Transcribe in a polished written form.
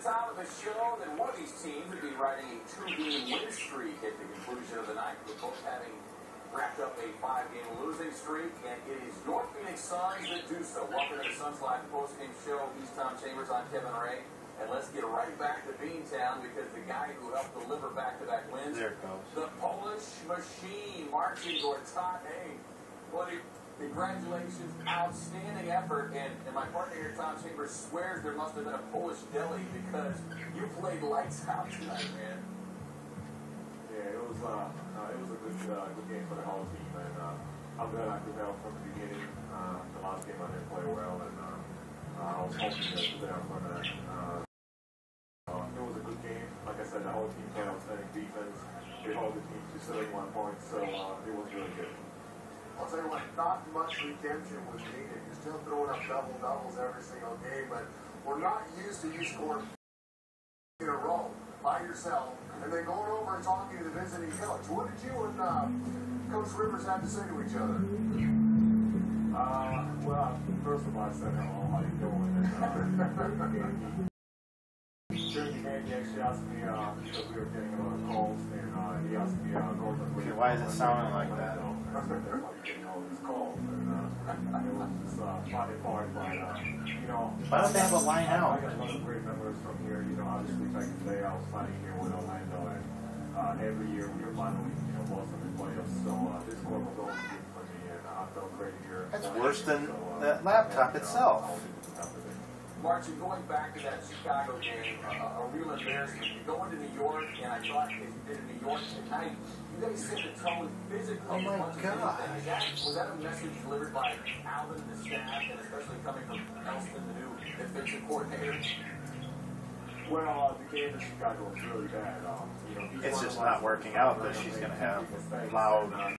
time of the show, then one of these teams would be riding a two-game win streak at the conclusion of the night, with both having wrapped up a 5-game losing streak, and it is your Phoenix Suns that do so. Welcome to the Suns Live post-game show. He's Tom Chambers, I'm Kevin Ray, and let's get right back to Beantown, because the guy who helped deliver back-to-back wins, there it goes, the Polish machine, Marcin Gortat. Hey, buddy, congratulations, outstanding effort, and my partner here, Tom Chambers, swears there must have been a Polish deli, because you played lights out tonight, man. Yeah, it was a good game for the whole team, and I'm glad I could help from the beginning. The last game I didn't play well, and I was hoping that today I'm going to. It was a good game. Like I said, the whole team played outstanding defense. They held the team to 71 points, so it was really good. I'll tell you what, not much redemption was needed. You're still throwing up double-doubles every single game, but we're not used to you scoring in a row by yourself, and then going over and talking to the visiting coach. What did you and Coach Rivers have to say to each other? Well, first of all, I said hello, how you doing? And, during the game, he actually asked me, because we were getting a lot of calls, and he asked me, okay, why is it sounding like that? How you getting all these calls? And it was just funny part, but, you know. Why don't they have a line out? I got a lot of great memories from here. You know, obviously back in the day, I was playing here with Orlando, and every year we were finally, Boston in playoffs. So this score was always good for me, and I felt great here. That's worse than that laptop itself. Marcin, going back to that Chicago game, a real embarrassment. You go into New York, and I thought if you did in New York tonight, you guys set the tone physically. Oh my God! Was that a message delivered by Alvin, the staff, and especially coming from Elston, the new defensive coordinator? Well, the game in Chicago was really bad. It's just not working out that she's going to have loud